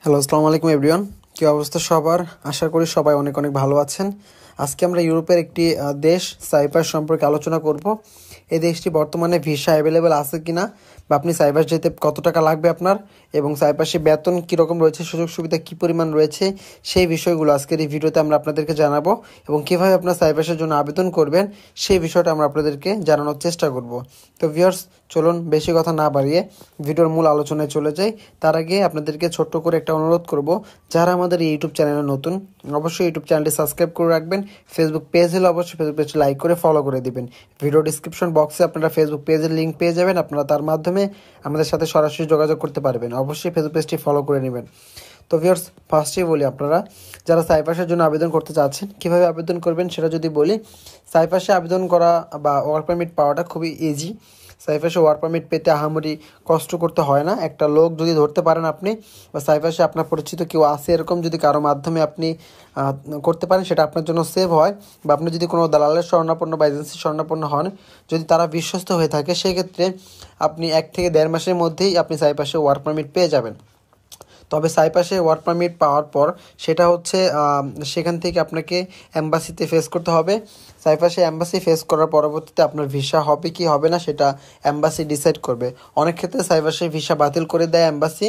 Hello, আসসালামু আলাইকুম everyone. কী অবস্থা সবার? আশা করি সবাই অনেক অনেক ভালো আছেন। আজকে আমরা ইউরোপের একটি দেশ সাইপ্রাস সম্পর্কে আলোচনা করব। এই দেশটি বর্তমানে ভিসা অ্যাভেলেবেল আছে কি না, বা আপনি সাইপ্রাস যেতে কত টাকা লাগবে আপনার, এবং সাইপ্রাসে বেতন কীরকম রয়েছে, সুযোগ সুবিধা কী পরিমাণ রয়েছে, সেই বিষয়গুলো আজকের এই ভিডিওতে আমরা আপনাদেরকে জানাবো। এবং কীভাবে আপনার সাইপ্রাসের জন্য আবেদন করবেন সেই বিষয়টা আমরা আপনাদেরকে জানানোর চেষ্টা করব। তো ভিউয়ার্স, চলুন বেশি কথা না বাড়িয়ে ভিডিওর মূল আলোচনায় চলে যাই। তার আগে আপনাদেরকে ছোট্ট করে একটা অনুরোধ করব, যারা আমাদের এই ইউটিউব চ্যানেলে নতুন, অবশ্যই ইউটিউব চ্যানেলটি সাবস্ক্রাইব করে রাখবেন। ফেসবুক পেজ হলে অবশ্যই ফেসবুক পেজটি লাইক করে ফলো করে দিবেন। ভিডিও ডিসক্রিপশন বক্সে আপনারা ফেসবুক পেজের লিঙ্ক পেয়ে যাবেন, আপনারা তার মাধ্যমে আমাদের সাথে সরাসরি যোগাযোগ করতে পারবেন। অবশ্যই ফেসবুক পেজটি ফলো করে নেবেন। তো ভিউয়ার্স, ফার্স্টেই বলি, আপনারা যারা সাইপ্রাসের জন্য আবেদন করতে চাচ্ছেন কীভাবে আবেদন করবেন সেটা যদি বলি, সাইপ্রাসে আবেদন করা বা ওয়ার্ক পারমিট পাওয়াটা খুবই ইজি। সাইপ্রাসে ওয়ার্ক পারমিট পেতে আহামরি কষ্ট করতে হয় না। একটা লোক যদি ধরতে পারেন আপনি, বা সাইপ্রাসে আপনার পরিচিত কেউ আছে এরকম যদি কারো মাধ্যমে আপনি করতে পারেন, সেটা আপনার জন্য সেভ হয়। বা আপনি যদি কোনো দালালের শরণাপন্ন বা এজেন্সির শরণাপন্ন হন, যদি তারা বিশ্বস্ত হয়ে থাকে, সেক্ষেত্রে আপনি 1 থেকে 1.5 মাসের মধ্যেই আপনি সাইপ্রাসে ওয়ার্ক পারমিট পেয়ে যাবেন। তবে সাইপ্রাসে ওয়ার্ক পারমিট পাওয়ার পর সেটা হচ্ছে সেখান থেকে আপনাকে অ্যাম্বাসিতে ফেস করতে হবে। সাইপ্রাসে অ্যাম্বাসি ফেস করার পরবর্তীতে আপনার ভিসা হবে কি হবে না সেটা অ্যাম্বাসি ডিসাইড করবে। অনেক ক্ষেত্রে সাইপ্রাসে ভিসা বাতিল করে দেয় অ্যাম্বাসি।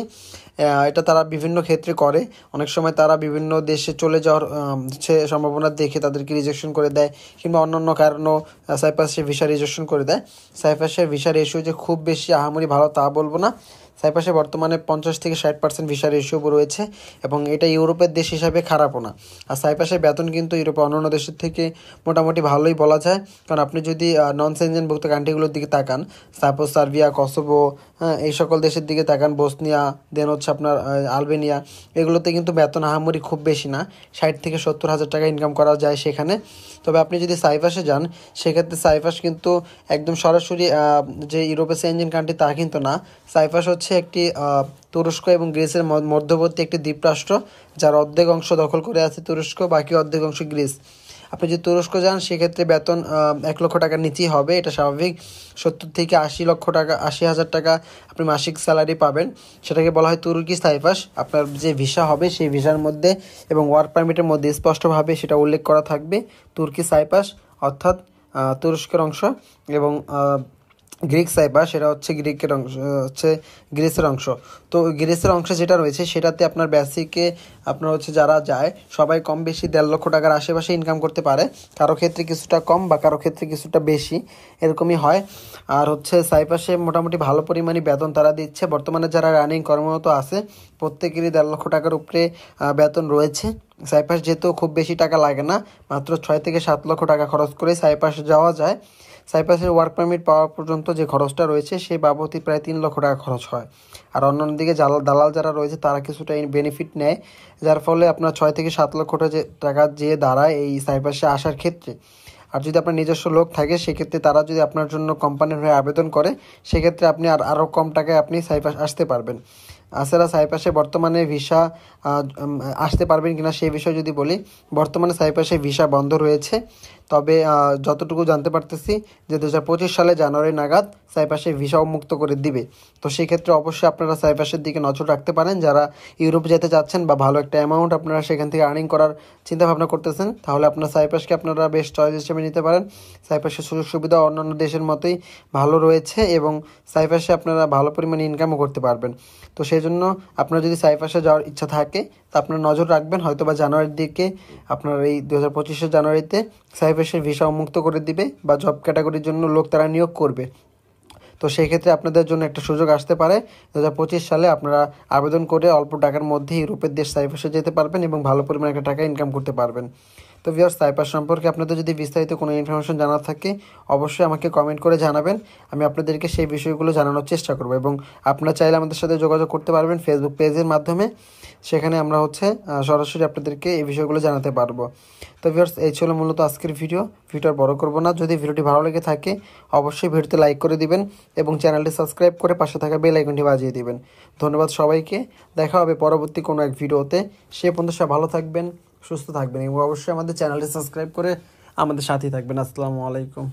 এটা তারা বিভিন্ন ক্ষেত্রে করে। অনেক সময় তারা বিভিন্ন দেশে চলে যাওয়ার সম্ভাবনা দেখে তাদেরকে রিজেকশন করে দেয়, কিংবা অন্যান্য কারণও সাইপ্রাসে ভিসা রিজেকশন করে দেয়। সাইপ্রাসের ভিসা রেশিও যে খুব বেশি আহামরি ভালো তা বলবো না। সাইপ্রাসে বর্তমানে 50 থেকে 60% ভিসা রেশিও রয়েছে, এবং এটা ইউরোপের দেশ হিসাবে খারাপও না। আর সাইপ্রাসের বেতন কিন্তু ইউরোপের অন্যান্য দেশের থেকে মোটামুটি ভালোই বলা যায়। কারণ আপনি যদি নন সেনজেনভুক্ত কান্ট্রিগুলোর দিকে তাকান, সাপোজ সার্বিয়া, কসোভো, এই সকল দেশের দিকে তাকান, বসনিয়া, দেন হচ্ছে আপনার আলবেনিয়া, এগুলোতে কিন্তু বেতন আহামরি খুব বেশি না। 60 থেকে 70 হাজার টাকা ইনকাম করা যায় সেখানে। তবে আপনি যদি সাইপ্রাসে যান, সেক্ষেত্রে সাইপ্রাস কিন্তু একদম সরাসরি যে ইউরোপের সেনজেন কান্ট্রি তা কিন্তু না। সাইপ্রাস হচ্ছে একটি তুরস্ক এবং গ্রিসের মধ্যবর্তী একটি দ্বীপরাষ্ট্র, যার অর্ধেক অংশ দখল করে আছে তুরস্ক, বাকি অর্ধেক অংশ গ্রিস। আপনি যদি তুরস্ক যান, সেক্ষেত্রে বেতন 1 লক্ষ টাকার নিচেই হবে, এটা স্বাভাবিক। 70 থেকে 80 লক্ষ টাকা, 80 হাজার টাকা আপনি মাসিক স্যালারি পাবেন। সেটাকে বলা হয় তুর্কি সাইপ্রাস। আপনার যে ভিসা হবে সেই ভিসার মধ্যে এবং ওয়ার্ক পারমিটের মধ্যে স্পষ্টভাবে সেটা উল্লেখ করা থাকবে, তুর্কি সাইপ্রাস অর্থাৎ তুরস্কের অংশ। এবং গ্রিক সাইপ্রাস, সেটা হচ্ছে গ্রিকের অংশ, হচ্ছে গ্রিসের অংশ। তো গ্রিসের অংশ যেটা রয়েছে সেটাতে আপনার বেসিকে আপনার হচ্ছে যারা যায় সবাই কম বেশি 1.5 লক্ষ টাকার আশেপাশে ইনকাম করতে পারে। কারো ক্ষেত্রে কিছুটা কম বা কারো ক্ষেত্রে কিছুটা বেশি, এরকমই হয়। আর হচ্ছে সাইপ্রাসে মোটামুটি ভালো পরিমাণে বেতন তারা দিচ্ছে। বর্তমানে যারা রানিং কর্মরত আছে প্রত্যেকেরই 1.5 লক্ষ টাকার উপরে বেতন রয়েছে। সাইপ্রাস যেহেতু খুব বেশি টাকা লাগে না, মাত্র 6 থেকে 7 লক্ষ টাকা খরচ করে সাইপ্রাসে যাওয়া যায়। সাইপ্রাসের ওয়ার্ক পারমিট পাওয়া পর্যন্ত যে খরচটা রয়েছে সেই বাবদই প্রায় 3 লক্ষ টাকা খরচ হয়। আর অন্যান্য দিকে দালাল যারা রয়েছে তারা কিছুটা বেনিফিট নেয়, যার ফলে আপনার 6 থেকে 7 লক্ষ টাকা যে দাঁড়ায় এই সাইপ্রাসে আসার ক্ষেত্রে। আর যদি আপনার নিজস্ব লোক থাকে, সেক্ষেত্রে তারা যদি আপনার জন্য কোম্পানির হয়ে আবেদন করে, সেক্ষেত্রে আপনি আরও কম টাকায় আপনি সাইপ্রাস আসতে পারবেন। এছাড়া সাইপ্রাসে বর্তমানে ভিসা আসতে পারবেন কিনা সেই বিষয়ে যদি বলি, বর্তমানে সাইপ্রাসে ভিসা বন্ধ রয়েছে। তবে যতটুকু জানতে পারতেছি যে 2025 সালে জানুয়ারি নাগাদ সাইপ্রাসে ভিসা উন্মুক্ত করে দিবে। তো সেক্ষেত্রে অবশ্যই আপনারা সাইপ্রাসের দিকে নজর রাখতে পারেন। যারা ইউরোপ যেতে চাচ্ছেন বা ভালো একটা অ্যামাউন্ট আপনারা সেখান থেকে আর্নিং করার চিন্তাভাবনা করতেছেন, তাহলে আপনার সাইপ্রাসকে আপনারা বেস্ট চয়েস হিসেবে নিতে পারেন। সাইপ্রাসের সুযোগ সুবিধা অন্যান্য দেশের মতোই ভালো রয়েছে, এবং সাইপ্রাসে আপনারা ভালো পরিমাণে ইনকামও করতে পারবেন। তো সেই জন্য আপনার যদি সাইপ্রাসে যাওয়ার ইচ্ছা থাকে, তা আপনার নজর রাখবেন, হয়তো বা জানুয়ারির দিকে আপনার এই 2025 জানুয়ারিতে সাইপ্রাসের ভিসা উন্মুক্ত করে দিবে, বা জব ক্যাটাগরির জন্য লোক তারা নিয়োগ করবে। তো সেই ক্ষেত্রে আপনাদের জন্য একটা সুযোগ আসতে পারে। 2025 সালে আপনারা আবেদন করে অল্প টাকার মধ্যে ইউরোপের দেশ সাইপ্রাসে যেতে পারবেন এবং ভালো পরিমাণে একটা টাকা ইনকাম করতে পারবেন। তো ভিউয়ার্স, সাইপ্রাস সম্পর্কে আপনাদের যদি বিস্তারিত কোনো ইনফরমেশন জানার থাকে, অবশ্যই আমাকে কমেন্ট করে জানাবেন। আমি আপনাদেরকে সেই বিষয়গুলো জানানোর চেষ্টা করব, এবং আপনারা চাইলে আমাদের সাথে যোগাযোগ করতে পারবেন ফেসবুক পেজের মাধ্যমে। সেখানে আমরা সরাসরি আপনাদেরকে এই বিষয়গুলো জানাতে পারবো। তো ভিউয়ার্স, এই ছিল মূলত আজকের ভিডিও আর বড় করব না। যদি ভিডিওটি ভালো লেগে থাকে, অবশ্যই ভিডিওতে লাইক করে দিবেন এবং চ্যানেলটি সাবস্ক্রাইব করে পাশে থাকা বেল আইকনটি বাজিয়ে দিবেন। ধন্যবাদ সবাইকে। দেখা হবে পরবর্তী কোনো এক ভিডিওতে। সে পর্যন্ত সব ভালো থাকবেন, সুস্থ থাকবেন, এবং অবশ্যই আমাদের চ্যানেলটি সাবস্ক্রাইব করে আমাদের সাথেই থাকবেন। আসসালামু আলাইকুম।